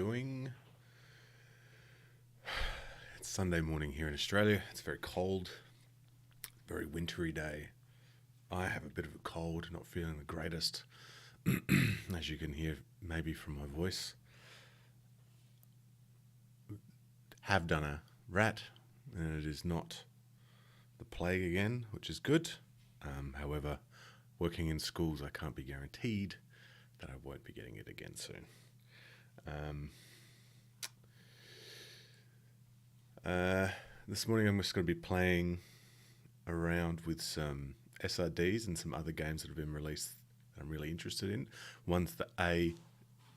doing? It's Sunday morning here in Australia. It's very cold, very wintry day. I have a bit of a cold, not feeling the greatest, as you can hear maybe from my voice. Have done a rat, and it is not the plague again, which is good. However, working in schools, I can't be guaranteed that I won't be getting it again soon. This morning I'm just going to be playing around with some SRDs and some other games that have been released that I'm really interested in. Ones that A,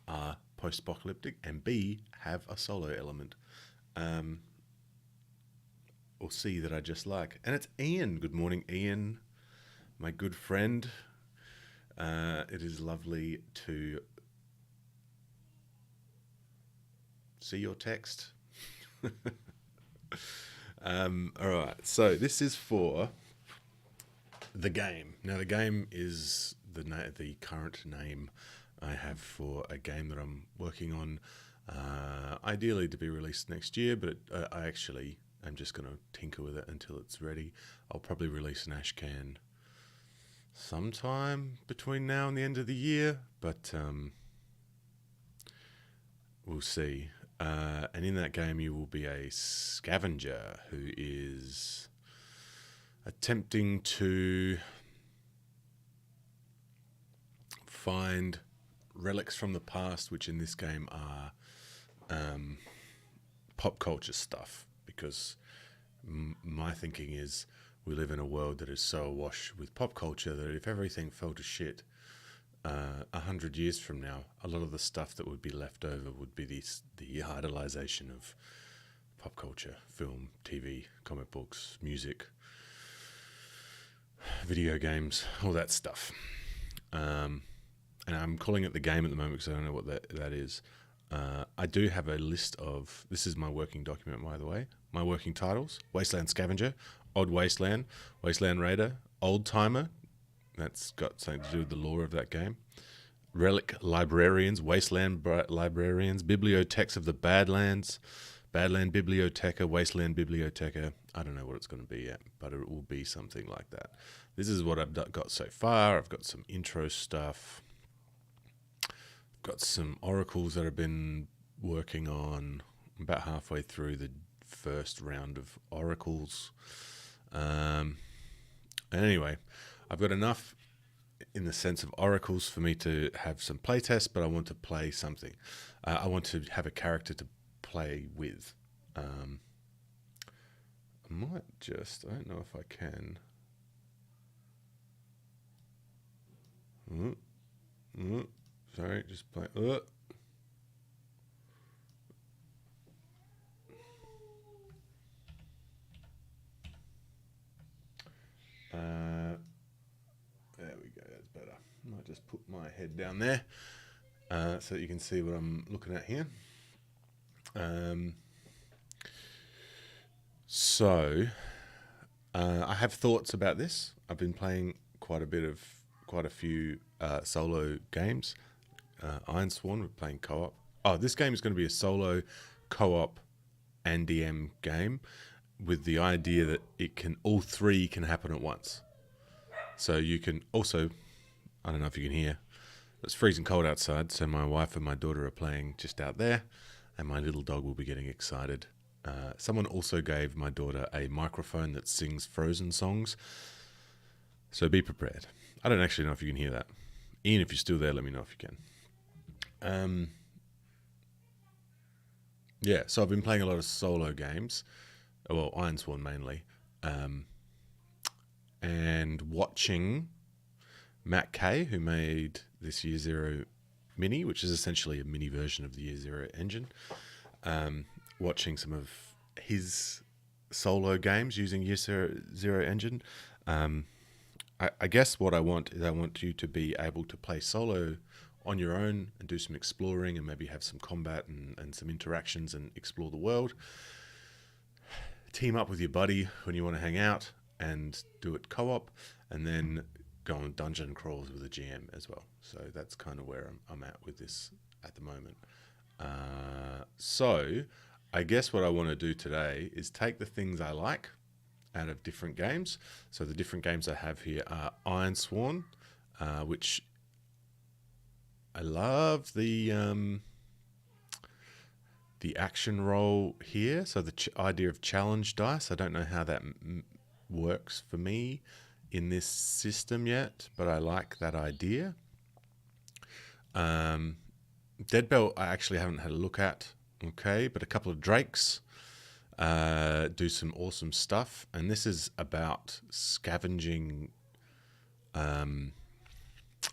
are post-apocalyptic, and B, have a solo element. Or C, that I just like. And it's Ian. Good morning, Ian, my good friend. It is lovely to see your text. All right, so this is for the game. Now, the game is the current name I have for a game that I'm working on, ideally to be released next year, but I actually am just going to tinker with it until it's ready. I'll probably release an Ashcan sometime between now and the end of the year, but we'll see. And in that game, you will be a scavenger who is attempting to find relics from the past, which in this game are pop culture stuff, because my thinking is we live in a world that is so awash with pop culture that if everything fell to shit 100 years from now, a lot of the stuff that would be left over would be the idolization of pop culture, film, TV, comic books, music, video games, all that stuff. And I'm calling it the game at the moment because I don't know what that is. I do have a list of, this is my working document, by the way, my working titles: Wasteland Scavenger, Odd Wasteland, Wasteland Raider, Old Timer, that's got something to do with the lore of that game, Relic Librarians, Wasteland Librarians, Bibliotheques of the Badlands, Badland Biblioteca, Wasteland Biblioteca. I don't know what it's going to be yet, but it will be something like that. This is what I've got so far. I've got some intro stuff. I've got some oracles that I've been working on. I'm about halfway through the first round of oracles. Anyway, I've got enough in the sense of oracles for me to have some playtests, but I want to play something. I want to have a character to play with. I might just, I don't know if I can. Sorry, just play. There we go, that's better. I might just put my head down there so that you can see what I'm looking at here. So I have thoughts about this. I've been playing quite a few solo games. Iron Sworn, we're playing co-op. Oh, this game is going to be a solo, co-op, and DM game, with the idea that all three can happen at once. So you can also, I don't know if you can hear, it's freezing cold outside, so my wife and my daughter are playing just out there, and my little dog will be getting excited. Someone also gave my daughter a microphone that sings Frozen songs, so be prepared. I don't actually know if you can hear that. Ian, if you're still there, let me know if you can. Yeah, so I've been playing a lot of solo games, well, Iron Sworn mainly, and watching Matt Kay, who made this Year Zero Mini, which is essentially a mini version of the Year Zero engine, watching some of his solo games using Year Zero engine. I guess what I want is I want you to be able to play solo on your own and do some exploring and maybe have some combat and some interactions and explore the world. Team up with your buddy when you want to hang out and do it co-op, and then go on dungeon crawls with a GM as well. So that's kind of where I'm at with this at the moment. So I guess what I want to do today is take the things I like out of different games. So the different games I have here are Iron Sworn, which I love the action roll here. So the idea of challenge dice, I don't know how that works for me in this system yet, but I like that idea. Dead Belt I actually haven't had a look at, okay, but a couple of Drakes do some awesome stuff, and this is about scavenging. I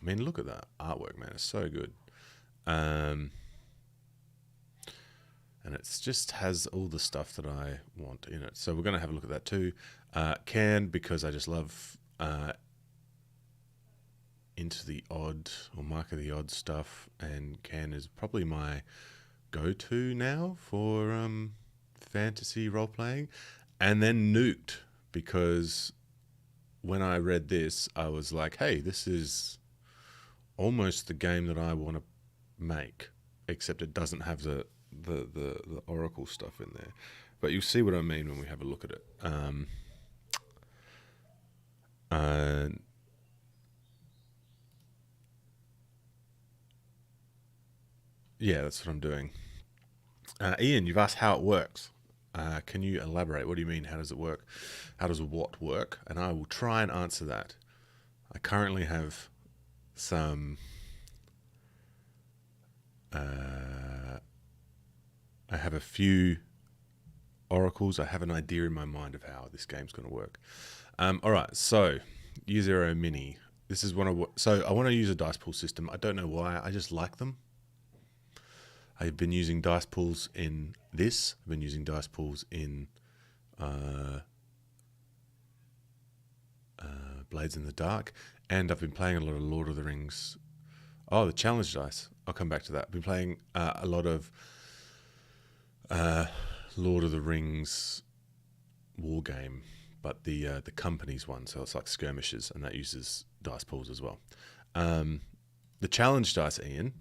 mean, look at that artwork, man, it's so good. And it just has all the stuff that I want in it. So we're going to have a look at that too. Can, because I just love Into the Odd or Mark of the Odd stuff, and Can is probably my go-to now for fantasy role-playing. And then Nuked, because when I read this, I was like, hey, this is almost the game that I want to make, except it doesn't have the Oracle stuff in there. But you'll see what I mean when we have a look at it. Yeah, that's what I'm doing. Ian, you've asked how it works. Can you elaborate? What do you mean? How does it work? How does what work? And I will try and answer that. I currently have some I have a few oracles. I have an idea in my mind of how this game's going to work. All right, so U0 Mini. This is so I want to use a dice pool system. I don't know why. I just like them. I've been using dice pools in this. I've been using dice pools in Blades in the Dark, and I've been playing a lot of Lord of the Rings. Oh, the challenge dice. I'll come back to that. I've been playing a lot of Lord of the Rings war game, but the company's one, so it's like skirmishes, and that uses dice pools as well. The challenge dice, Ian,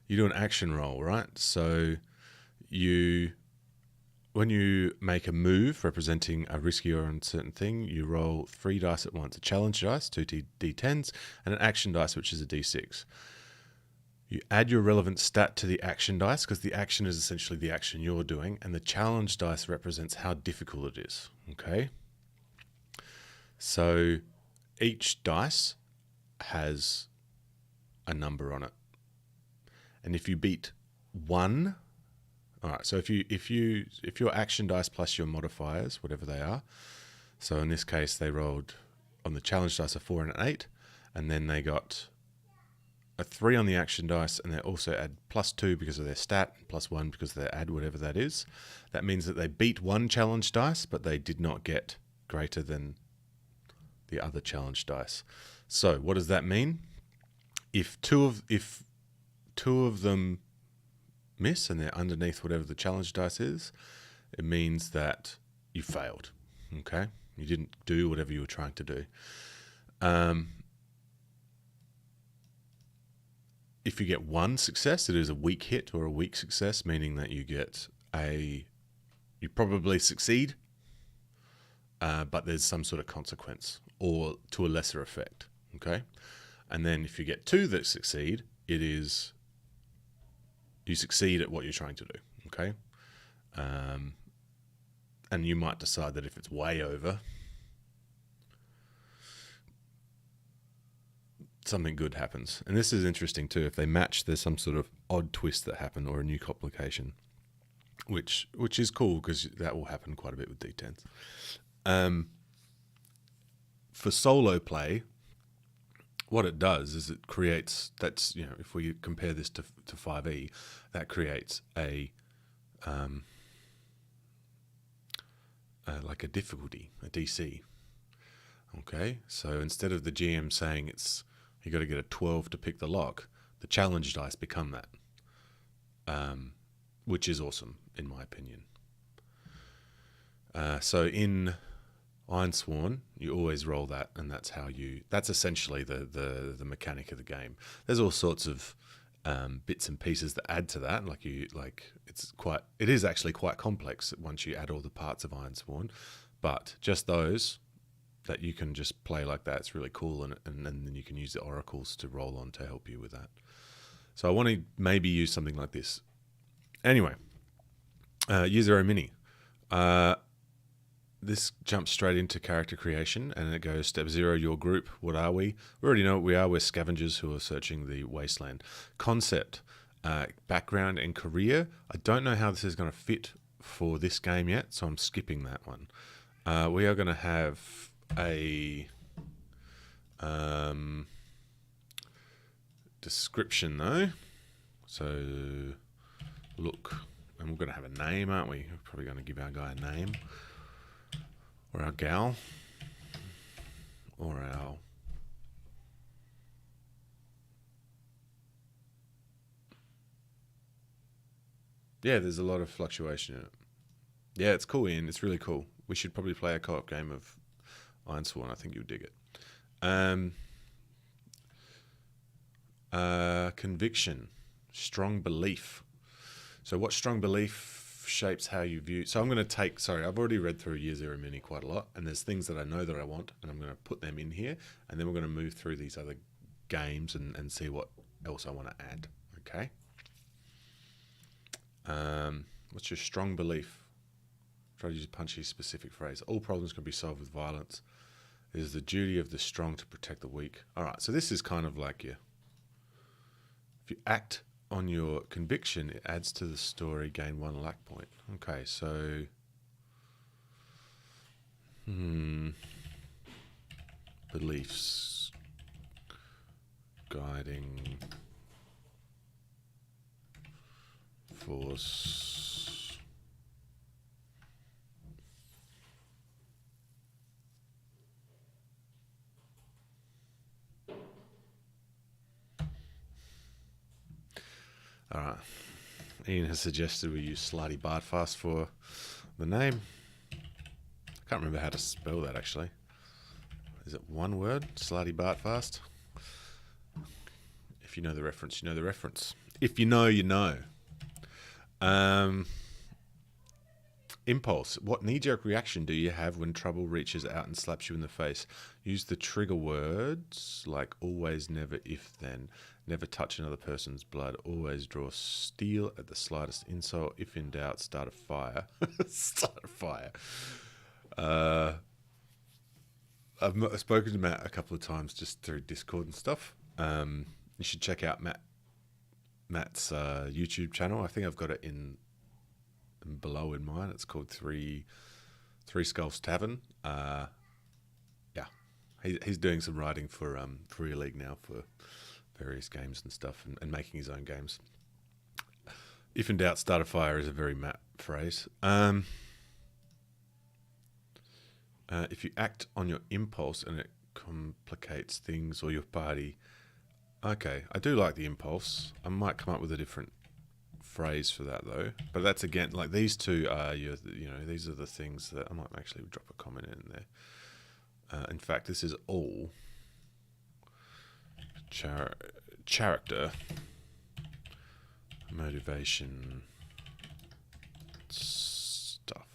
you do an action roll, right? So when you make a move representing a risky or uncertain thing, you roll 3 dice at once: a challenge dice, 2 d10s, and an action dice, which is a d6. You add your relevant stat to the action dice, because the action is essentially the action you're doing, and the challenge dice represents how difficult it is, okay? So each dice has a number on it. And if you beat 1, all right, so if your action dice plus your modifiers, whatever they are, so in this case they rolled on the challenge dice a 4 and an 8, and then they got a 3 on the action dice, and they also add +2 because of their stat, +1 because of their add, whatever that is. That means that they beat 1 challenge dice, but they did not get greater than the other challenge dice. So what does that mean? If two of them miss and they're underneath whatever the challenge dice is, it means that you failed. Okay, you didn't do whatever you were trying to do. If you get 1 success, it is a weak hit or a weak success, meaning that you probably succeed, but there's some sort of consequence, or to a lesser effect. Okay, and then if you get 2 that succeed, it is you succeed at what you're trying to do. Okay, and you might decide that if it's way over, something good happens. And this is interesting too. If they match, there's some sort of odd twist that happen, or a new complication, which is cool, because that will happen quite a bit with D10s. For solo play, what it does is it creates, that's, if we compare this to 5e, that creates like a difficulty, a DC. Okay, so instead of the GM saying you got to get a 12 to pick the lock, the challenge dice become that, which is awesome in my opinion. So in Ironsworn, you always roll that, and that's essentially the mechanic of the game. There's all sorts of bits and pieces that add to that. It is actually quite complex once you add all the parts of Ironsworn, but just those that you can just play like that, it's really cool, and then you can use the oracles to roll on to help you with that. So I want to maybe use something like this. Anyway, Year Zero Mini. This jumps straight into character creation, and it goes step 0, your group. What are we? We already know what we are. We're scavengers who are searching the wasteland. Concept, background and career. I don't know how this is going to fit for this game yet, so I'm skipping that one. We are going to have a description though. So look, and we're going to have a name, aren't we? We're probably going to give our guy a name. Or our gal, or our there's a lot of fluctuation in it. Yeah, it's cool, Ian. It's really cool. We should probably play a co-op game of Ironsworn. I think you'll dig it. Conviction, strong belief. So what strong belief shapes how you view. So I'm going to take, I've already read through Year Zero Mini quite a lot, and there's things that I know that I want, and I'm going to put them in here, and then we're going to move through these other games and see what else I want to add. Okay. What's your strong belief? Try to use a punchy specific phrase. All problems can be solved with violence. It is the duty of the strong to protect the weak. All right. So this is kind of like if you act on your conviction, it adds to the story, gain 1 luck point. Okay, so beliefs, guiding force, all right. Ian has suggested we use Slarty Bartfast for the name. I can't remember how to spell that actually. Is it one word? Slarty Bartfast? If you know the reference, you know the reference. If you know, you know. Impulse. What knee-jerk reaction do you have when trouble reaches out and slaps you in the face? Use the trigger words like always, never, if, then. Never touch another person's blood. Always draw steel at the slightest insult. If in doubt, start a fire. Start a fire. I've spoken to Matt a couple of times just through Discord and stuff. You should check out Matt's YouTube channel. I think I've got it in below in mine. It's called Three Skulls Tavern. He's doing some writing for Career League now for various games and stuff, and making his own games. If in doubt, start a fire is a very Matt phrase. If you act on your impulse and it complicates things or your party. Okay, I do like the impulse. I might come up with a different phrase for that though. But that's again, like these two are these are the things that I might actually drop a comment in there. In fact, this is all character, motivation stuff.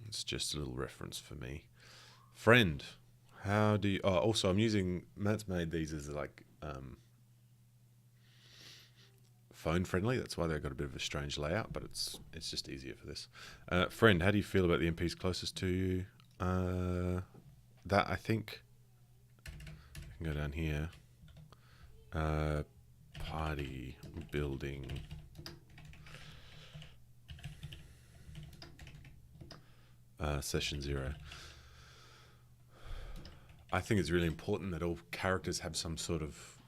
It's just a little reference for me. Friend, how do you... Oh, also I'm using... Matt's made these as like phone friendly. That's why they've got a bit of a strange layout, but it's just easier for this. Friend, how do you feel about the MPs closest to you? That I think... I can go down here. Party, building... session 0. I think it's really important that all characters have some sort of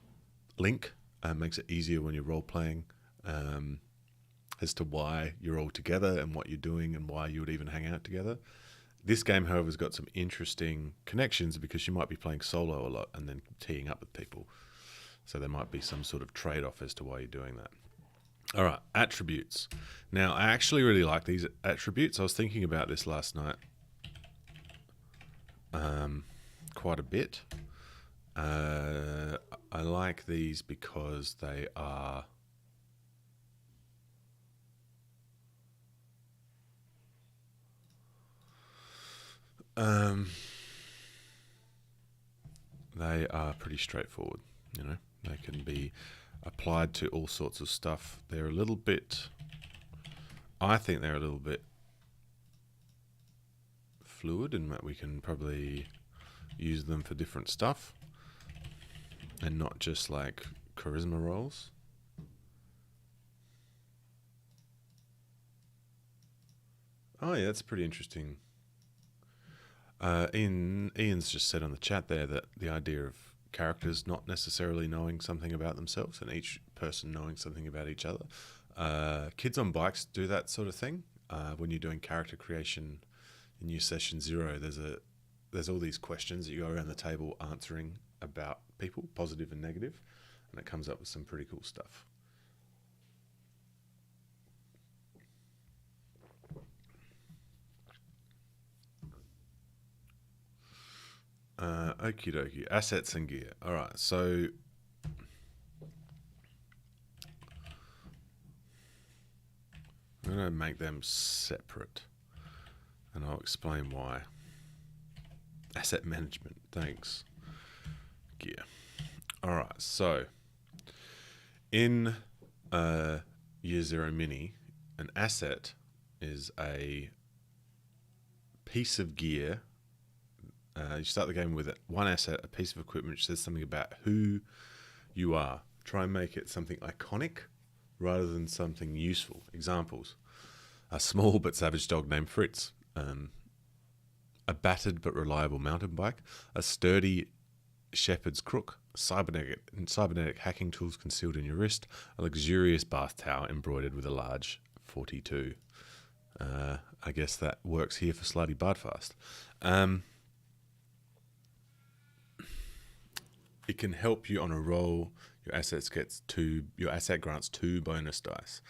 link. Makes it easier when you're role-playing as to why you're all together and what you're doing and why you would even hang out together. This game, however, has got some interesting connections because you might be playing solo a lot and then teeing up with people. So there might be some sort of trade-off as to why you're doing that. All right, attributes. Now, I actually really like these attributes. I was thinking about this last night quite a bit. I like these because they are pretty straightforward. You know, they can be applied to all sorts of stuff. They're a little bit. I think they're a little bit fluid in that we can probably use them for different stuff and not just like charisma rolls. Oh yeah, that's pretty interesting. Ian's just said on the chat there that the idea of characters not necessarily knowing something about themselves and each person knowing something about each other. Kids on Bikes do that sort of thing. When you're doing character creation in your session 0, there's all these questions that you go around the table answering about people, positive and negative, and it comes up with some pretty cool stuff. Okie dokie. Assets and gear. All right, so I'm going to make them separate, and I'll explain why. Asset management. Thanks. Gear. All right, so in Year 0 Mini, an asset is a piece of gear. You start the game with one asset, a piece of equipment which says something about who you are. Try and make it something iconic rather than something useful. Examples: a small but savage dog named Fritz, a battered but reliable mountain bike, a sturdy shepherd's crook, cybernetic hacking tools concealed in your wrist, a luxurious bath towel embroidered with a large 42. I guess that works here for Slutty Budfast. It can help you on a roll. Your asset grants 2 bonus dice.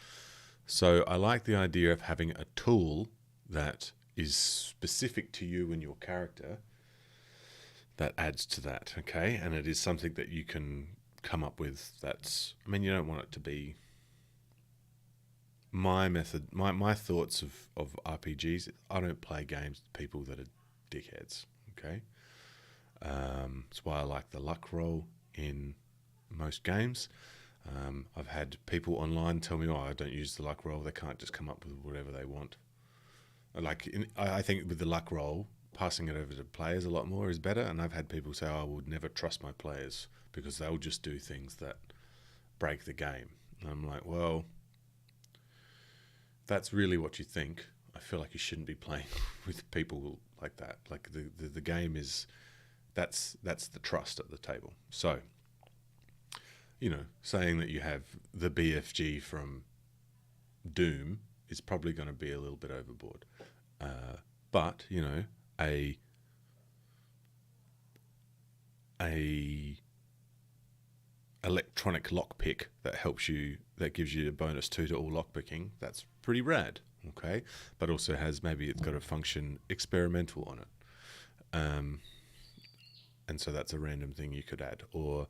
So I like the idea of having a tool that is specific to you and your character that adds to that, okay? And it is something that you can come up with that's, I mean, you don't want it to be my method, my thoughts of RPGs. I don't play games with people that are dickheads, okay? That's why I like the luck roll in most games. I've had people online tell me, I don't use the luck roll. They can't just come up with whatever they want. I think with the luck roll, passing it over to players a lot more is better. And I've had people say, I would never trust my players because they'll just do things that break the game. And I'm like, well, if that's really what you think, I feel like you shouldn't be playing with people like that. Like the game is... That's the trust at the table. So, you know, saying that you have the BFG from Doom is probably going to be a little bit overboard. But, you know, a electronic lockpick that gives you a bonus 2 to all lockpicking, that's pretty rad, okay? But also maybe it's got a function experimental on it. And so that's a random thing you could add. Or,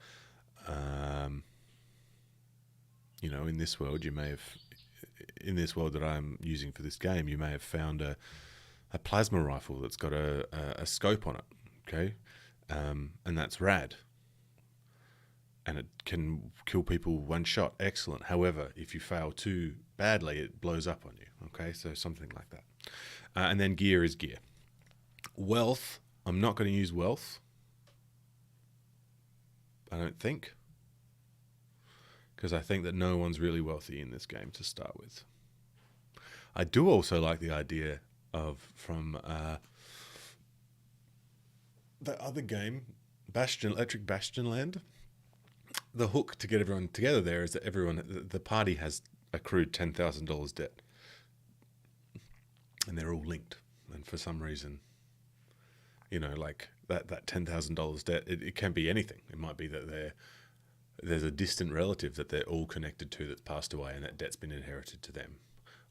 you know, in this world that I'm using for this game, you may have found a plasma rifle that's got a scope on it, okay? And that's rad. And it can kill people one shot. Excellent. However, if you fail too badly, it blows up on you, okay? So something like that. And then gear is gear. Wealth, I'm not going to use wealth. I don't think, because I think that no one's really wealthy in this game to start with. I do also like the idea from the other game, Electric Bastion Land. The hook to get everyone together there is that the party has accrued $10,000 debt, and they're all linked. And for some reason, you know, like that $10,000 debt, it can be anything. It might be that there's a distant relative that they're all connected to that's passed away, and that debt's been inherited to them.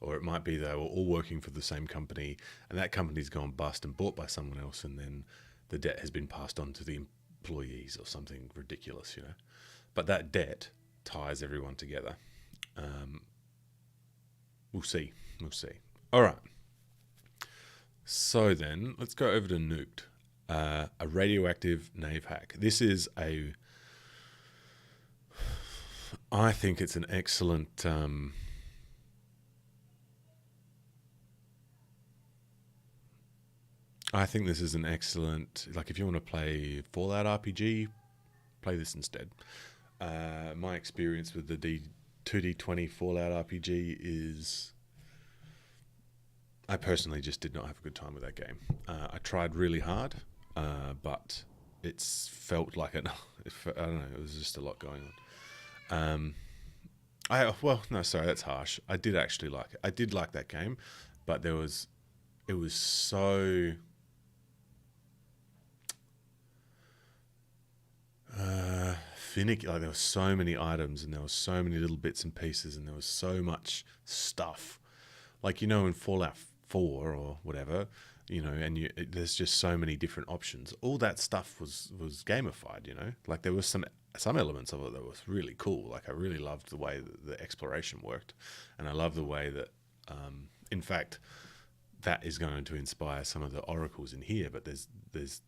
Or it might be they were all working for the same company, and that company's gone bust and bought by someone else, and then the debt has been passed on to the employees or something ridiculous, you know. But that debt ties everyone together. We'll see. We'll see. All right. So then, let's go over to Nuked, a radioactive nave hack. This is I think it's an excellent... I think this is an excellent... Like, if you want to play Fallout RPG, play this instead. My experience with the 2D20 Fallout RPG is... I personally just did not have a good time with that game. I tried really hard, but it's felt like I don't know. It was just a lot going on. That's harsh. I did actually like it. I did like that game, but it was so finicky. Like, there were so many items, and there were so many little bits and pieces, and there was so much stuff. Like, you know, in Fallout 4 or whatever, you know, and there's just so many different options. All that stuff was gamified, you know. Like, there was some elements of it that was really cool. Like, I really loved the way that the exploration worked, and I love the way that, in fact, that is going to inspire some of the oracles in here. But there's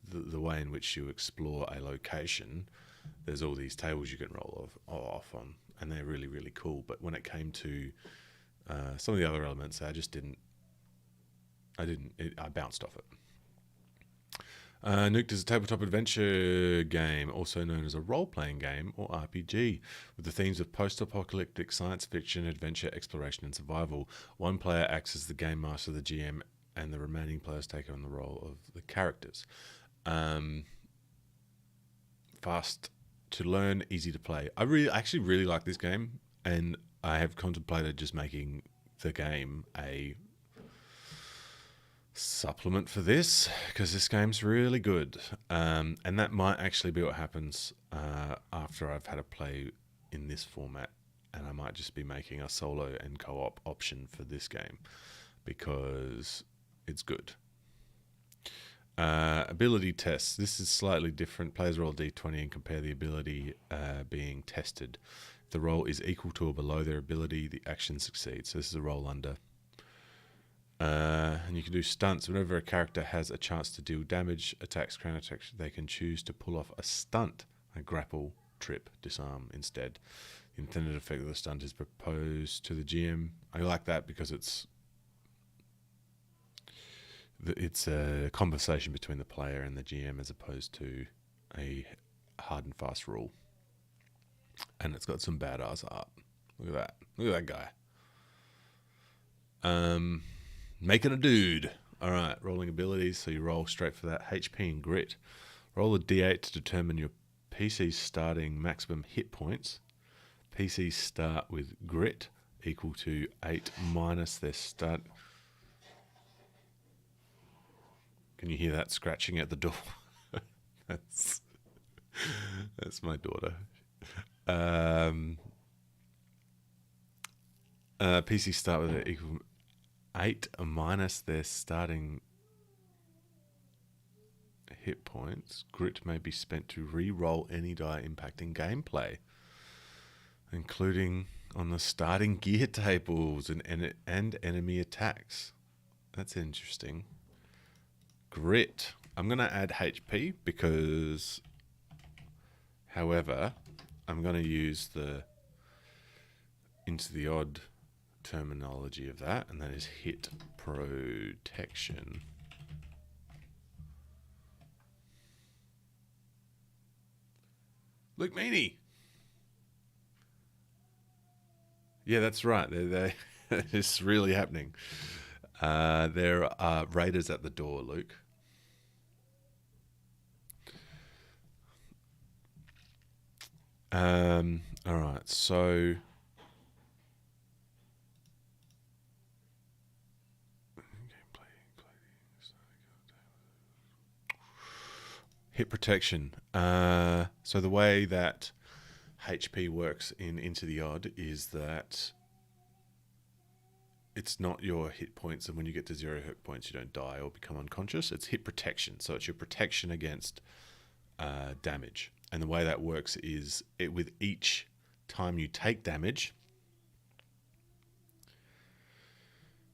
the way in which you explore a location. There's all these tables you can roll off on, and they're really, really cool. But when it came to some of the other elements, I bounced off it. Nuked is a tabletop adventure game, also known as a role-playing game or RPG, with the themes of post-apocalyptic science fiction, adventure, exploration, and survival. One player acts as the game master, the GM, and the remaining players take on the role of the characters. Fast to learn, easy to play. I actually really like this game, and I have contemplated just making the game a supplement for this, because this game's really good, and that might actually be what happens after I've had a play in this format, and I might just be making a solo and co-op option for this game because it's good. Ability tests. This is slightly different. Players roll d20 and compare the ability being tested. If the roll is equal to or below their ability, the action succeeds. So this is a roll under. And you can do stunts. Whenever a character has a chance to deal damage, attacks, counter-attacks, they can choose to pull off a stunt, a grapple, trip, disarm instead. The intended effect of the stunt is proposed to the GM. I like that because it's a conversation between the player and the GM as opposed to a hard and fast rule. And it's got some badass art. Look at that. Look at that guy. Making a dude. All right, rolling abilities. So you roll straight for that. HP and grit. Roll a d8 to determine your PC's starting maximum hit points. PCs start with grit equal to 8 minus their start. Can you hear that scratching at the door? That's my daughter. PC start with equal 8 minus their starting hit points. Grit may be spent to re-roll any die impacting gameplay, including on the starting gear tables and enemy attacks. That's interesting. Grit. I'm going to add HP because, however, I'm going to use the into the odd terminology of that, and that is hit protection. Luke Meany. Yeah, that's right. It's really happening. There are raiders at the door, Luke. All right, so hit protection. So the way that HP works in Into the Odd is that it's not your hit points, and when you get to 0 hit points, you don't die or become unconscious. It's hit protection. So it's your protection against damage. And the way that works is with each time you take damage,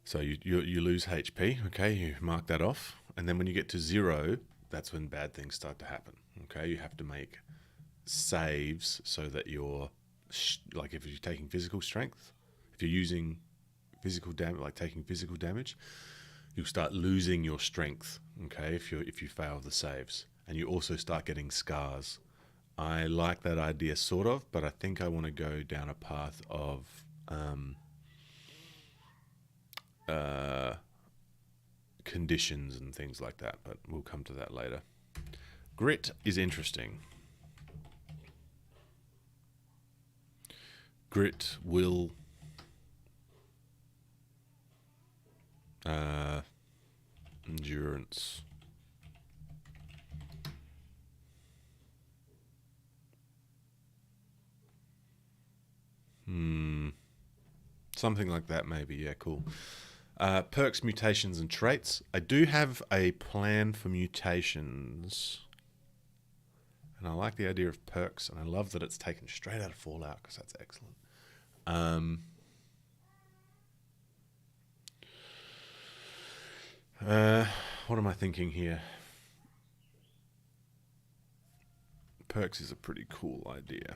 so you lose HP, okay, you mark that off, and then when you get to 0, that's when bad things start to happen, okay? You have to make saves so that you're, like if you're taking physical strength, if you're using physical damage, like taking physical damage, you'll start losing your strength, okay, if you fail the saves. And you also start getting scars. I like that idea sort of, but I think I want to go down a path of conditions and things like that, but we'll come to that later. Grit is interesting. Grit, will, endurance. Something like that maybe, yeah, cool. Perks, mutations, and traits. I do have a plan for mutations. And I like the idea of perks, and I love that it's taken straight out of Fallout, because that's excellent. What am I thinking here? Perks is a pretty cool idea.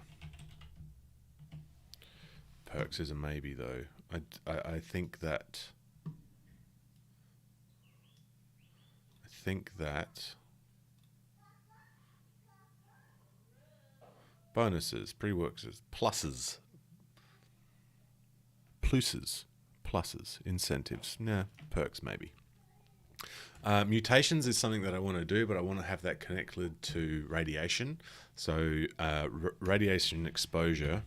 Perks is a maybe, though. I think that bonuses, pre-works, pluses, incentives. Nah, perks maybe. Mutations is something that I want to do, but I want to have that connected to radiation. So radiation exposure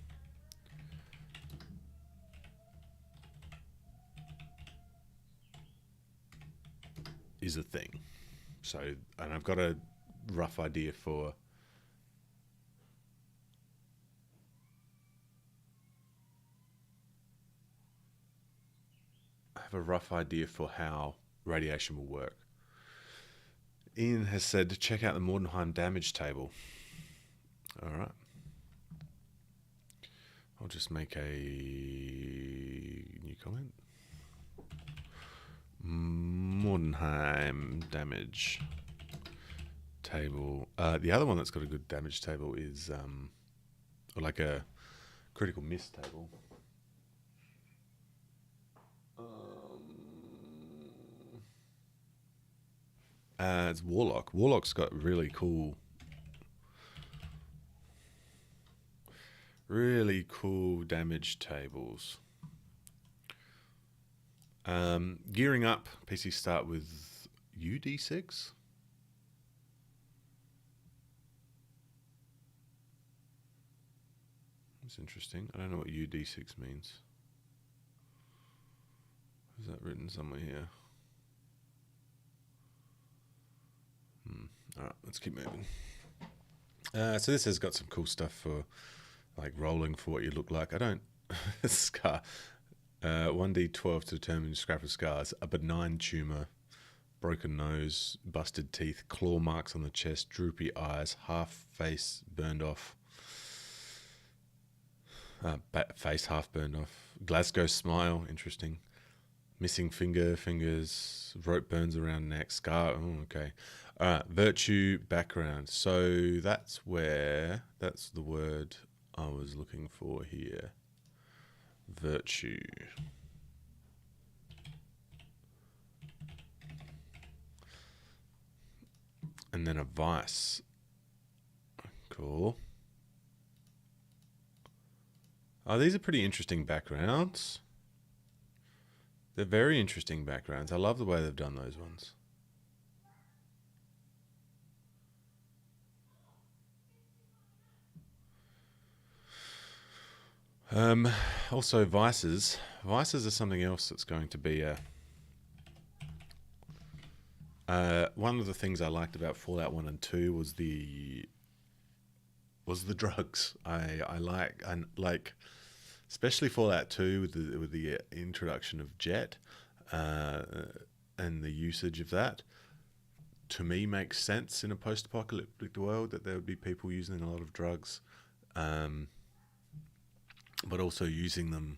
is a thing. So, and I've got a rough idea for how radiation will work. Ian has said to check out the Mordenheim damage table. All right. I'll just make a new comment. Mordenheim damage table. The other one that's got a good damage table is or like a critical miss table. It's Warlock. Warlock's got really cool damage tables. Gearing up, PCs start with UD6. That's interesting. I don't know what UD6 means. Is that written somewhere here? All right, let's keep moving. So this has got some cool stuff for like rolling for what you look like. I don't scar. 1d12 to determine scrap of scars. A benign tumor, broken nose, busted teeth, claw marks on the chest, droopy eyes, half face burned off. Face half burned off. Glasgow smile, interesting. Missing fingers, rope burns around neck, scar. Oh, okay. All right, virtue background. So that's the word I was looking for here. Virtue. And then a vice. Cool. Oh, these are pretty interesting backgrounds. They're very interesting backgrounds. I love the way they've done those ones. Also, vices. Vices are something else that's going to be one of the things I liked about Fallout 1 and 2 was the drugs. I like especially Fallout 2 with the introduction of Jet and the usage of that. to me makes sense in a post-apocalyptic world, that there would be people using a lot of drugs, but also using them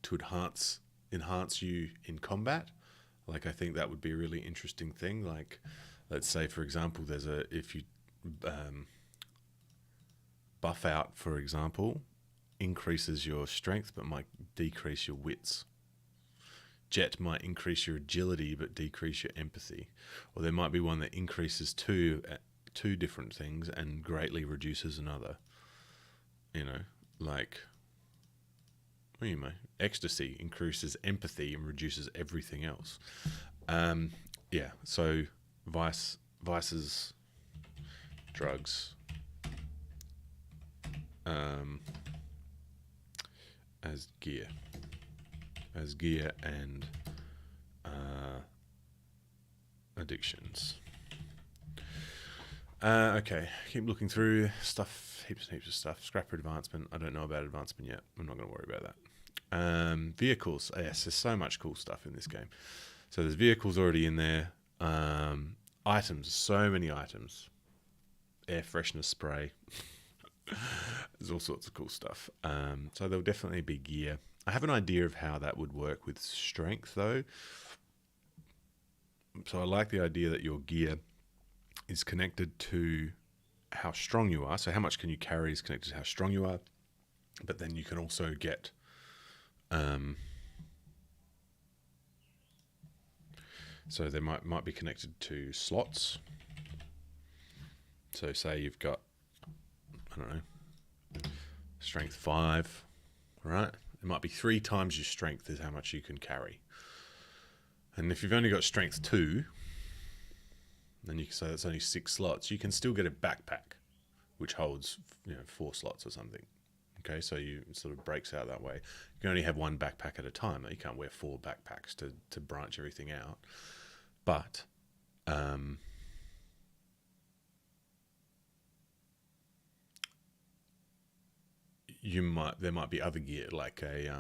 to enhance you in combat. Like, I think that would be a really interesting thing. Like, let's say, for example, if you buff out, for example, increases your strength but might decrease your wits. Jet might increase your agility but decrease your empathy. Or there might be one that increases two different things and greatly reduces another. You know, like, what do you mean? Ecstasy increases empathy and reduces everything else. Yeah, so vices, drugs, as gear and addictions. Okay, keep looking through stuff, heaps and heaps of stuff. Scrapper advancement, I don't know about advancement yet. I'm not going to worry about that. Vehicles, yes, there's so much cool stuff in this game. So there's vehicles already in there. Items, so many items. Air freshener spray. There's all sorts of cool stuff. So there'll definitely be gear. I have an idea of how that would work with strength, though. So I like the idea that your gear is connected to how strong you are. So how much can you carry is connected to how strong you are. But then you can also get so they might be connected to slots. So say you've got, I don't know, strength 5, right? It might be 3 times your strength is how much you can carry. And if you've only got strength 2, then you can say that's only 6 slots. You can still get a backpack, which holds 4 slots or something. Okay, so it sort of breaks out that way. You can only have 1 backpack at a time. You can't wear 4 backpacks to branch everything out. But there might be other gear, like I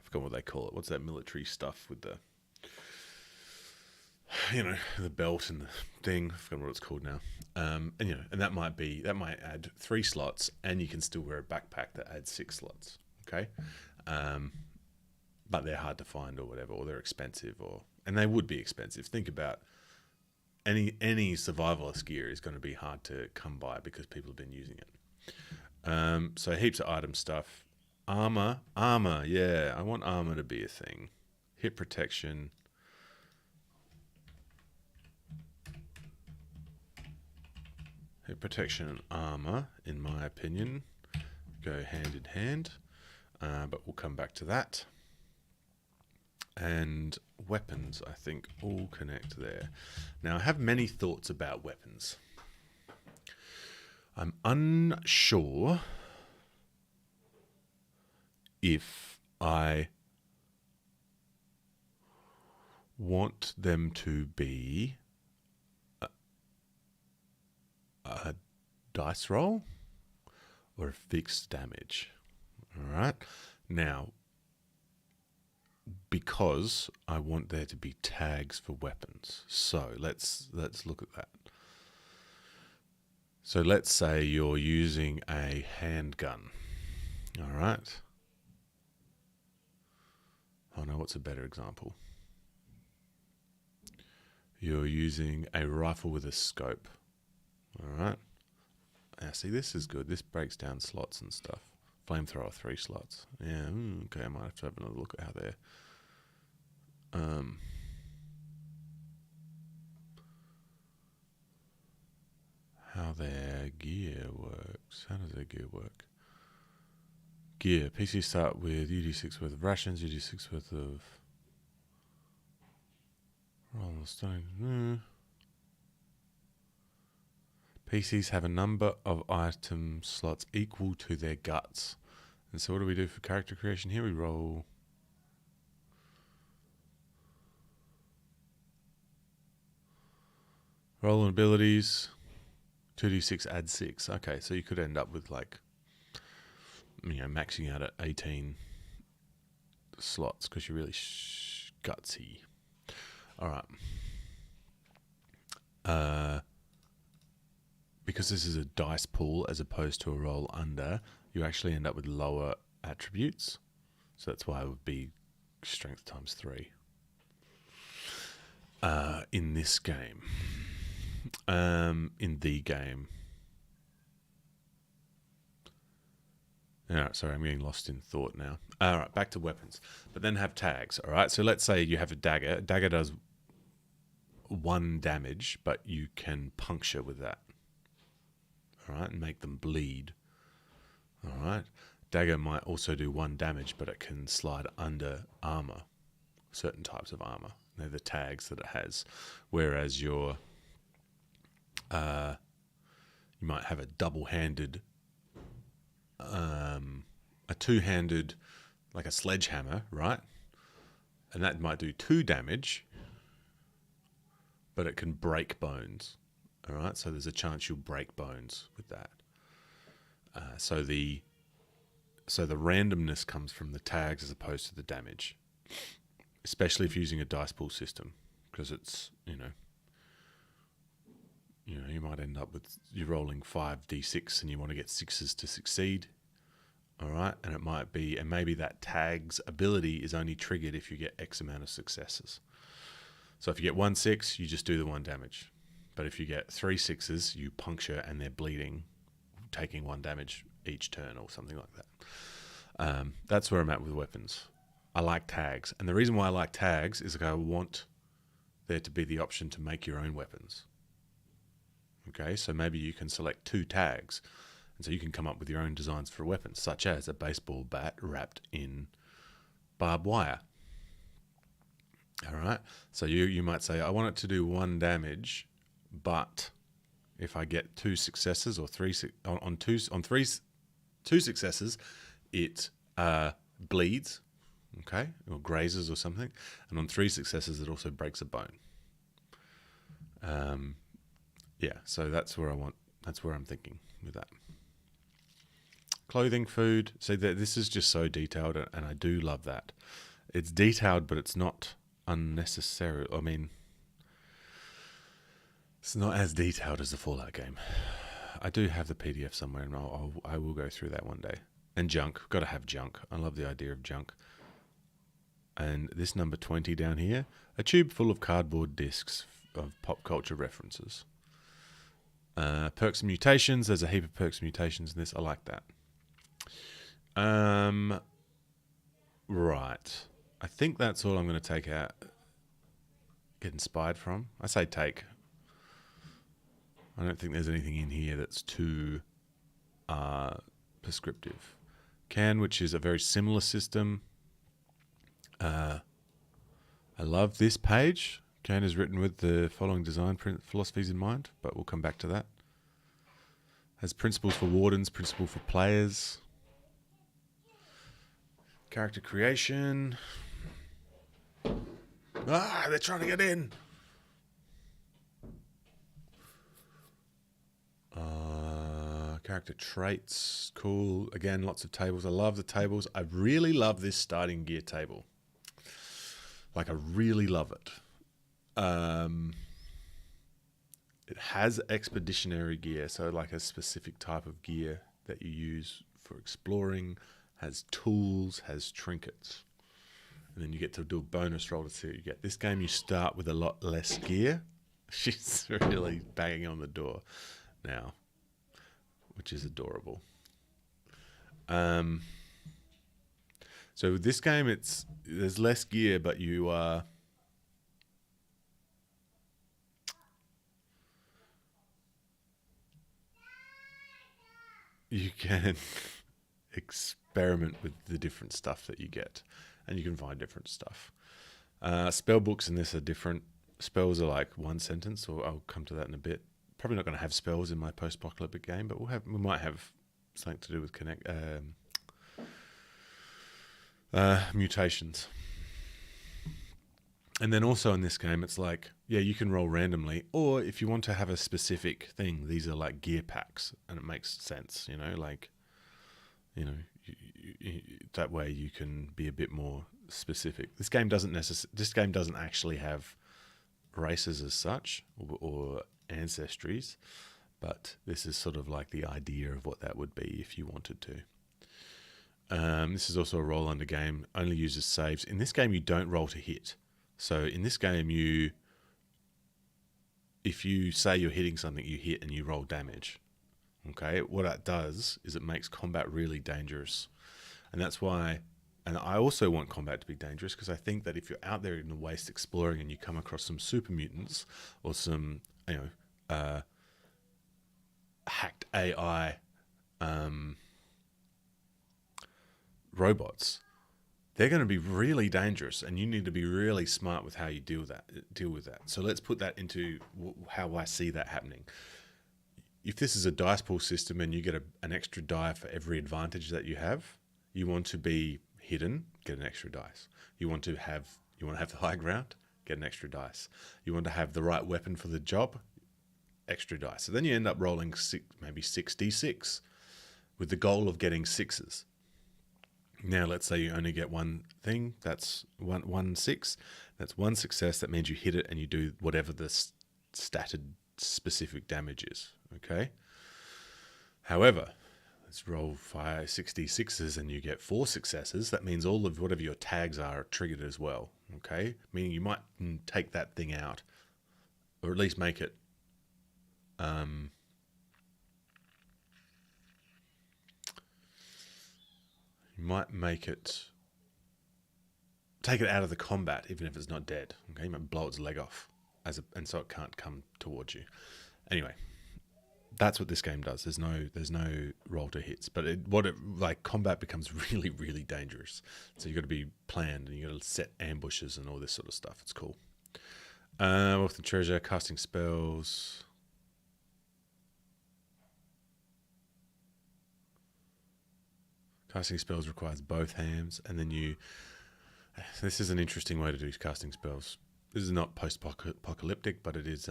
forgot what they call it. What's that military stuff with the the belt and the thing? I forgot what it's called now. And that might add 3 slots, and you can still wear a backpack that adds 6 slots. Okay, but they're hard to find or whatever, or they're expensive, and they would be expensive. Think about any survivalist gear is going to be hard to come by because people have been using it. So heaps of item stuff. Armor, yeah, I want armor to be a thing. Hit protection. Hit protection and armor, in my opinion, go hand in hand, but we'll come back to that. And weapons, I think, all connect there. Now, I have many thoughts about weapons. I'm unsure if I want them to be a dice roll or a fixed damage. All right. Now, because I want there to be tags for weapons. So let's look at that. So let's say you're using a handgun. All right. Oh no, what's a better example? You're using a rifle with a scope. All right. Now see, this is good. This breaks down slots and stuff. Flamethrower 3 slots. Yeah. Okay, I might have to have another look at how they're how their gear works. How does their gear work? Gear. PCs start with UD6 worth of rations, UD6 worth of rolling stone. PCs have a number of item slots equal to their guts. And so what do we do for character creation here? We roll on abilities. 2d6 add 6. Okay, so you could end up with maxing out at 18 slots because you're really gutsy. All right. Because this is a dice pool as opposed to a roll under, you actually end up with lower attributes. So that's why it would be strength times 3 in this game. In the game. All right, sorry, I'm getting lost in thought now. All right, back to weapons. But then have tags, all right? So let's say you have a dagger. A dagger does 1 damage, but you can puncture with that. All right, and make them bleed. All right. Dagger might also do 1 damage, but it can slide under armor, certain types of armor. They're the tags that it has. Whereas you might have a double-handed, a 2-handed, like a sledgehammer, right? And that might do 2 damage, but it can break bones. All right, so there's a chance you'll break bones with that. So the randomness comes from the tags as opposed to the damage, especially if you're using a dice pool system, because it's you might end up with you rolling 5d6 and you want to get 6s to succeed. All right, and maybe that tag's ability is only triggered if you get X amount of successes. So if you get 1 6, you just do the 1 damage. But if you get 3 6s, you puncture and they're bleeding, taking 1 damage each turn or something like that. That's where I'm at with weapons. I like tags. And the reason why I like tags is I want there to be the option to make your own weapons. Okay, so maybe you can select 2 tags. And so you can come up with your own designs for weapons, such as a baseball bat wrapped in barbed wire. All right, so you might say, I want it to do 1 damage, but if I get 2 successes or 3 2 successes, it bleeds, okay, or grazes or something, and on 3 successes, it also breaks a bone. So that's where I'm thinking with that. Clothing, food. So this is just so detailed, and I do love that. It's detailed, but it's not unnecessary. I mean, it's not as detailed as the Fallout game. I do have the PDF somewhere, and I will go through that one day. And junk. Got to have junk. I love the idea of junk. And this number 20 down here, a tube full of cardboard discs of pop culture references. Perks and mutations. There's a heap of perks and mutations in this. I like that. Right. I think that's all I'm going to take out. Get inspired from. I say take. I don't think there's anything in here that's too prescriptive. Can, which is a very similar system. I love this page. Can is written with the following design philosophies in mind, but we'll come back to that. Has principles for wardens, principle for players. Character creation. They're trying to get in. Character traits, cool. Again, lots of tables. I love the tables. I really love this starting gear table. Like, I really love it. It has expeditionary gear, so like a specific type of gear that you use for exploring, has tools, has trinkets. And then you get to do a bonus roll to see what you get. This game, you start with a lot less gear. She's really banging on the door now, which is adorable. So with this game, there's less gear, but you can experiment with the different stuff that you get, and you can find different stuff. Spell books in this are different. Spells are like 1 sentence, or I'll come to that in a bit. Probably not going to have spells in my post-apocalyptic game, but we might have something to do with mutations. And then also in this game, it's like, yeah, you can roll randomly, or if you want to have a specific thing, these are like gear packs, and it makes sense, that way you can be a bit more specific. This game doesn't actually have races as such or ancestries, but this is sort of like the idea of what that would be if you wanted to. This is also a roll under game, only uses saves. In this game, you don't roll to hit. So in this game, if you say you're hitting something, you hit and you roll damage. Okay, what that does is it makes combat really dangerous. And that's why, and I also want combat to be dangerous because I think that if you're out there in the waste exploring and you come across some super mutants or some, hacked AI robots, they're going to be really dangerous, and you need to be really smart with how you deal with that. So let's put that into how I see that happening. If this is a dice pool system and you get an extra die for every advantage that you have, you want to be hidden, get an extra dice. You want to have the high ground, get an extra dice. You want to have the right weapon for the job, extra dice. So then you end up rolling maybe 6d6 with the goal of getting sixes. Now, let's say you only get one thing, that's one six. That's one success. That means you hit it and you do whatever the statted specific damage is, okay? However, let's roll 6d6s and you get 4 successes. That means all of whatever your tags are triggered as well, okay? Meaning you might take that thing out, or at least make it you might take it out of the combat, even if it's not dead. Okay, you might blow its leg off, and so it can't come towards you. Anyway, that's what this game does. There's no roll to hits, but combat becomes really, really dangerous. So you got to be planned, and you got to set ambushes and all this sort of stuff. It's cool. Wealth and treasure, casting spells. Casting spells requires both hands, and then this is an interesting way to do casting spells. This is not post-apocalyptic, but it is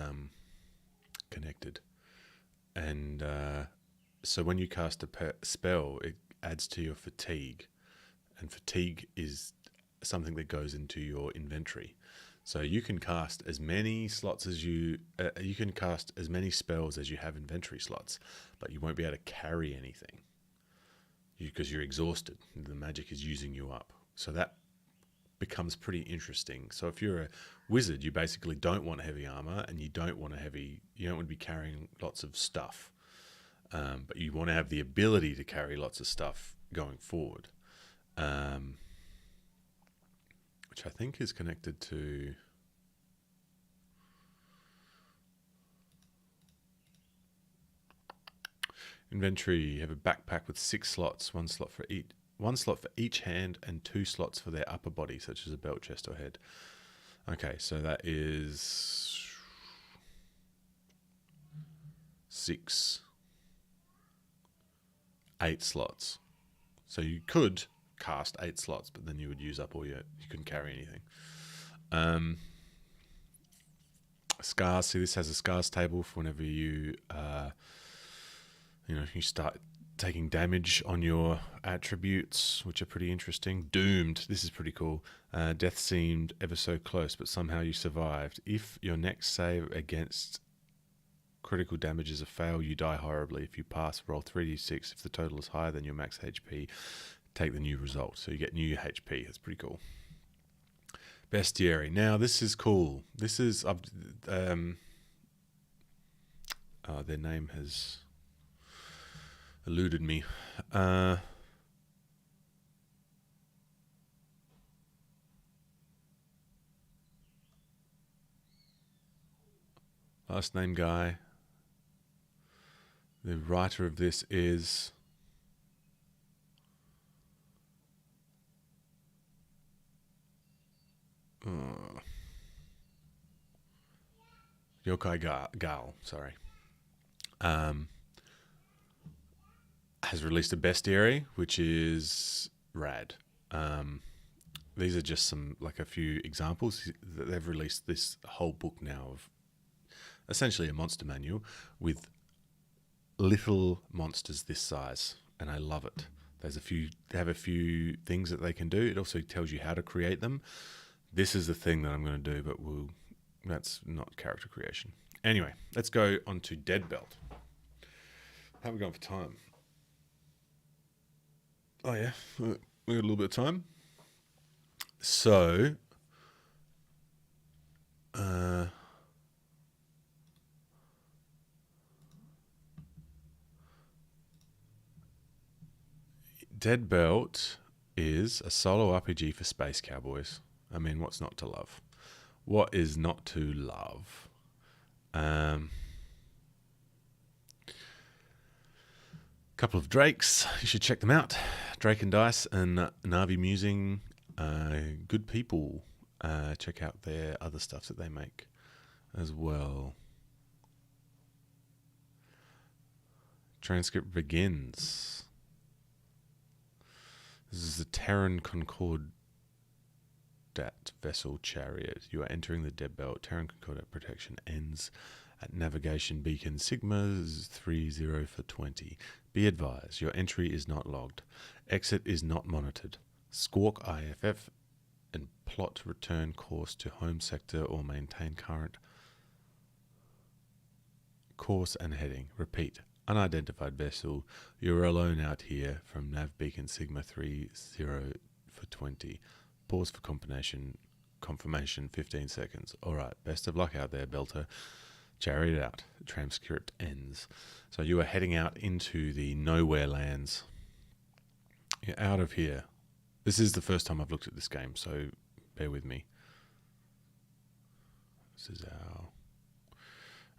connected. And so when you cast a spell, it adds to your fatigue, and fatigue is something that goes into your inventory. So you can cast as many slots as you can cast as many spells as you have inventory slots, but you won't be able to carry anything because you're exhausted. The magic is using you up. So that becomes pretty interesting. So if you're a wizard, you basically don't want heavy armor, and you don't want to be carrying lots of stuff, but you want to have the ability to carry lots of stuff going forward, which I think is connected to inventory. You have a backpack with 6 slots, one slot for each hand, and 2 slots for their upper body, such as a belt, chest, or head. Okay, so that is 8 slots. So you could cast 8 slots, but then you would use up you couldn't carry anything. Scars. See, this has a scars table for whenever you start taking damage on your attributes, which are pretty interesting. Doomed. This is pretty cool. Death seemed ever so close, but somehow you survived. If your next save against critical damage is a fail, you die horribly. If you pass, roll 3d6. If the total is higher than your max HP, take the new result. So you get new HP. That's pretty cool. Bestiary. Now, this is cool. This is... their name has eluded me. Last name guy. The writer of this is Yokai Gal, sorry. Has released a bestiary, which is rad. These are just a few examples. They've released this whole book now of essentially a monster manual with little monsters this size, and I love it. They have a few things that they can do. It also tells you how to create them. This is the thing that I'm going to do, but we'll That's not character creation. Anyway, let's go on to Dead Belt. How are we going for time? Oh, yeah. We got a little bit of time. So, Dead Belt is a solo RPG for space cowboys. I mean, what's not to love? What is not to love? Couple of Drakes. You should check them out. Drake and Dice and Navi Musing. Good people. Check out their other stuff that they make as well. Transcript begins. This is the Terran Concordat vessel chariot. You are entering the Dead Belt. Terran Concordat protection ends at navigation beacon Sigma 30 for 20. Be advised, your entry is not logged. Exit is not monitored. Squawk IFF and plot return course to home sector or maintain current course and heading. Repeat. Unidentified vessel. You're alone out here from nav beacon Sigma 30 for 20. Pause for confirmation 15 seconds. Alright, best of luck out there, Belter. Chariot out. Transcript ends. So you are heading out into the nowhere lands. You're out of here. This is the first time I've looked at this game, so bear with me. This is our...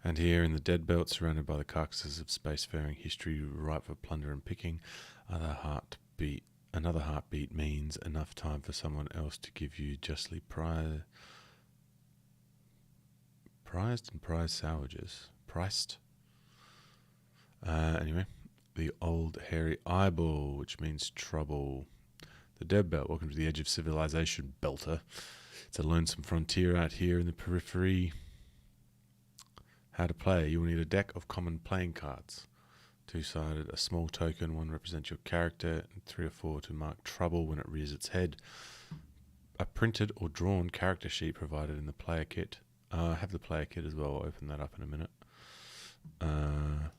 And here in the Dead Belt, surrounded by the carcasses of spacefaring history ripe for plunder and picking, another heartbeat means enough time for someone else to give you justly prized and prized salvages. Priced? Anyway, the old hairy eyeball, which means trouble. The Dead Belt, welcome to the edge of civilization, Belter. It's a lonesome frontier out here in the periphery. How to play. You will need a deck of common playing cards. Two-sided, a small token, one represents your character, and 3 or 4 to mark trouble when it rears its head. A printed or drawn character sheet provided in the player kit. I have the player kit as well. I'll open that up in a minute. I'll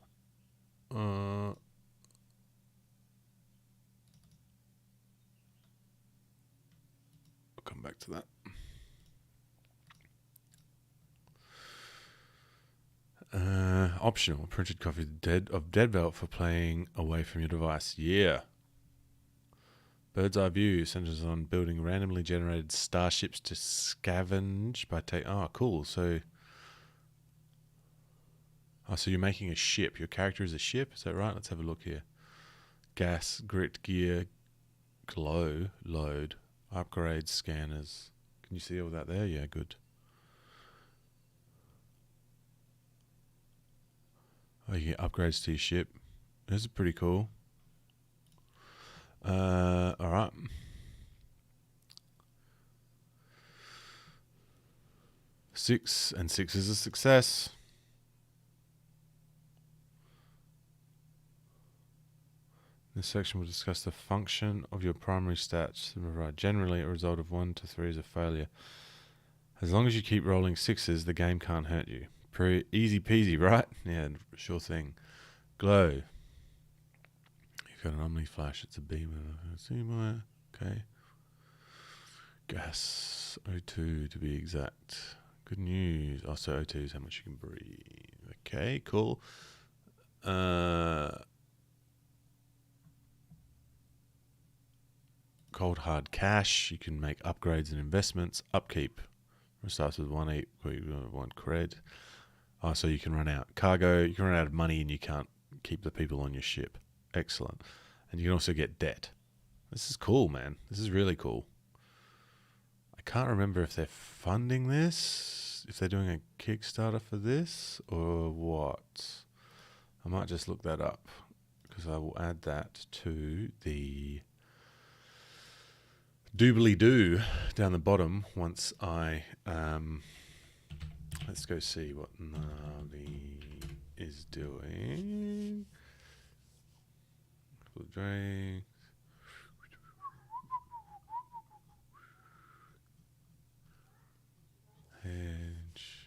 come back to that. Optional, printed copy of Dead Belt for playing away from your device. Yeah. Bird's eye view centers on building randomly generated starships to scavenge by cool. So you're making a ship. Your character is a ship. Is that right? Let's have a look here. Gas, grit, gear, glow, load, upgrade, scanners. Can you see all that there? Yeah, good. Oh, you get upgrades to your ship. This is pretty cool. Alright. Six is a success. This section will discuss the function of your primary stats. Generally, a result of 1 to 3 is a failure. As long as you keep rolling 6s, the game can't hurt you. Easy peasy, right? Yeah, sure thing. Glow. You've got an omni flash. It's a beam. Okay. Gas. O2 to be exact. Good news. So O2 is how much you can breathe. Okay, cool. Cold hard cash. You can make upgrades and investments. Upkeep. It starts with 1 cred. So you can run out. Cargo, you can run out of money and you can't keep the people on your ship. Excellent. And you can also get debt. This is cool, man. This is really cool. I can't remember if they're funding this, if they're doing a Kickstarter for this, or what. I might just look that up, because I will add that to the doobly-doo down the bottom once I... let's go see what Navi is doing. Drake. Hedge.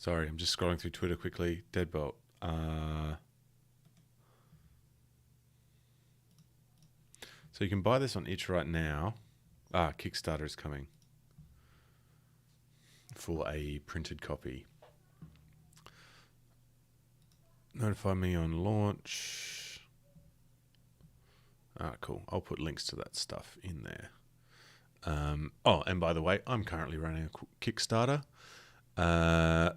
Sorry, I'm just scrolling through Twitter quickly. Deadbolt. So you can buy this on itch right now. Kickstarter is coming for a printed copy. Notify me on launch. Cool. I'll put links to that stuff in there. And by the way, I'm currently running a Kickstarter.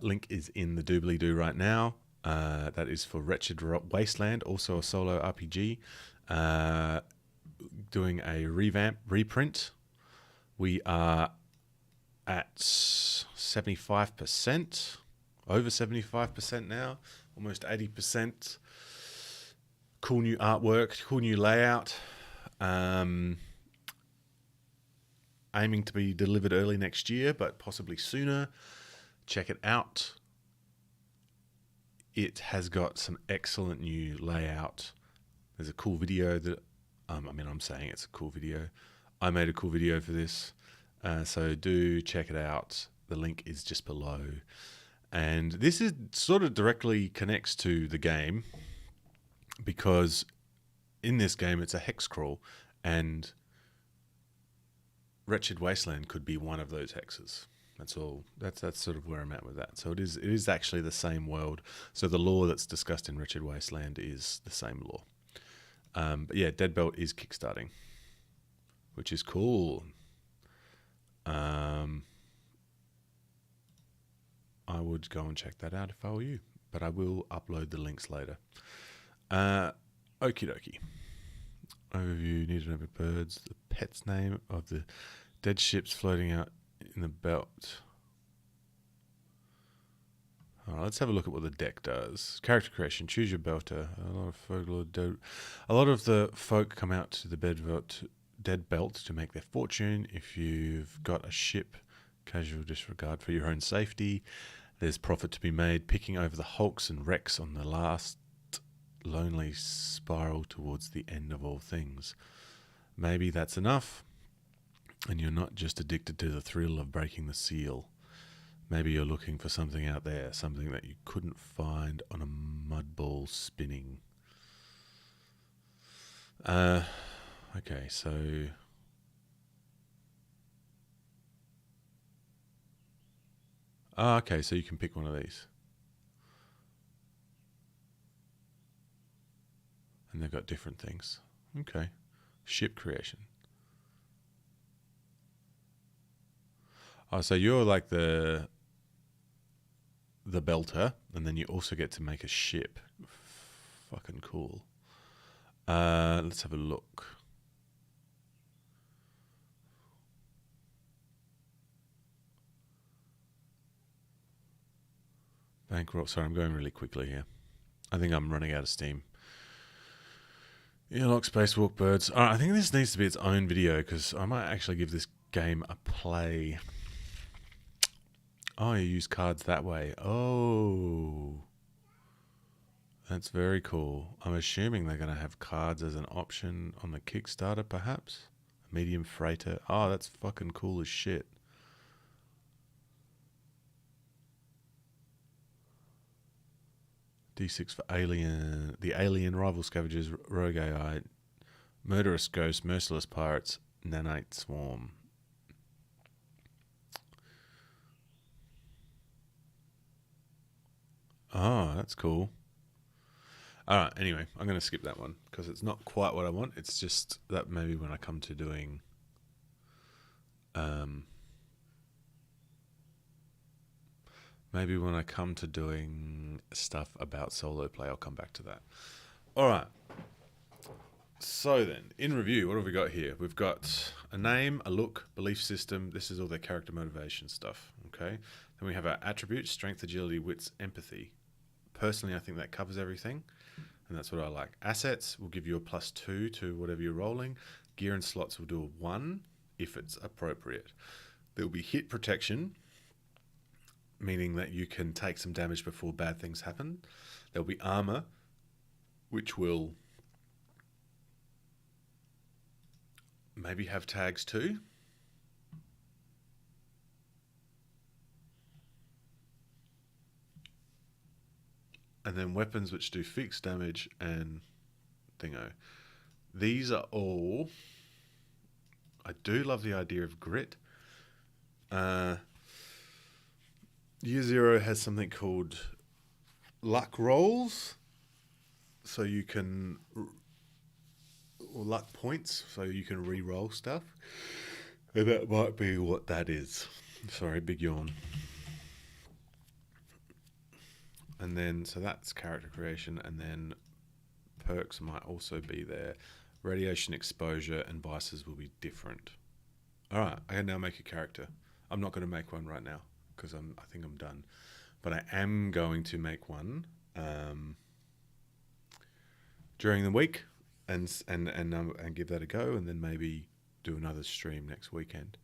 Link is in the doobly-doo right now. That is for Wretched Wasteland, also a solo RPG. Doing a reprint. We are at 75%, over 75% now, almost 80%. Cool new artwork, cool new layout. Aiming to be delivered early next year, but possibly sooner. Check it out. It has got some excellent new layout. There's a cool video that, I'm saying it's a cool video. I made a cool video for this. So do check it out. The link is just below. And this is sort of directly connects to the game, because in this game it's a hex crawl, and Wretched Wasteland could be one of those hexes. That's all. That's sort of where I'm at with that. So it is actually the same world. So the lore that's discussed in Wretched Wasteland is the same lore. But yeah, Deadbolt is kickstarting, which is cool. I would go and check that out if I were you, but I will upload the links later. Okie dokie. Overview, need to know about birds, the pet's name of the dead ships floating out in the belt. All right, let's have a look at what the deck does. Character creation, choose your belter. A lot of the folk come out to the dead belt to make their fortune. If you've got a ship, casual disregard for your own safety. There's profit to be made picking over the hulks and wrecks on the last lonely spiral towards the end of all things. Maybe that's enough, and you're not just addicted to the thrill of breaking the seal. Maybe you're looking for something out there, something that you couldn't find on a mud ball spinning. Okay, so okay, so you can pick one of these. And they've got different things. Okay. Ship creation. Oh, so you're like the belter, and then you also get to make a ship. Fucking cool. Let's have a look. Bankroll. Sorry, I'm going really quickly here. I think I'm running out of steam. Earlock, Spacewalk, Birds. All right, I think this needs to be its own video, because I might actually give this game a play. Oh, you use cards that way. Oh. That's very cool. I'm assuming they're going to have cards as an option on the Kickstarter, perhaps? A medium freighter. Oh, that's fucking cool as shit. D6 for alien. The alien rival scavengers, rogue AI, murderous ghosts, merciless pirates, nanite swarm. Oh, that's cool. Alright, anyway, I'm going to skip that one because it's not quite what I want. It's just that maybe when I come to doing stuff about solo play, I'll come back to that. Alright. So then, in review, what have we got here? We've got a name, a look, belief system. This is all their character motivation stuff. Okay. Then we have our attributes: strength, agility, wits, empathy. Personally, I think that covers everything, and that's what I like. Assets will give you a +2 to whatever you're rolling. Gear and slots will do a 1 if it's appropriate. There will be hit protection, meaning that you can take some damage before bad things happen. There'll be armor, which will maybe have tags too. and then weapons which do fixed damage and thingo. These are all... I do love the idea of grit. Year Zero has something called luck rolls, so you can... or luck points, so you can re-roll stuff. And that might be what that is. Sorry, big yawn. And then, so that's character creation, and then perks might also be there. Radiation exposure and vices will be different. All right, I can now make a character. I'm not going to make one right now because I think I'm done. But I am going to make one during the week and give that a go, and then maybe do another stream next weekend.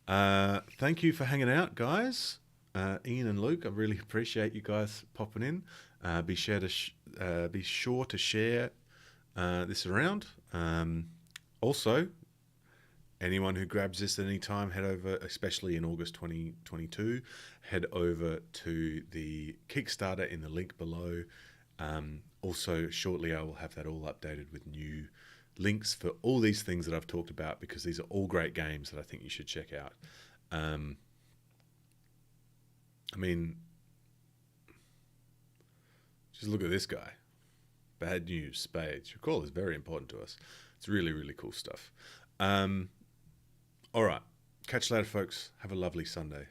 Thank you for hanging out, guys. Ian and Luke, I really appreciate you guys popping in. Be sure to share this around. Also, anyone who grabs this at any time, head over, especially in August 2022, head over to the Kickstarter in the link below. Also, shortly I will have that all updated with new links for all these things that I've talked about, because these are all great games that I think you should check out. I mean, just look at this guy. Bad news, spades. Recall is very important to us. It's really, really cool stuff. All right. Catch you later, folks. Have a lovely Sunday.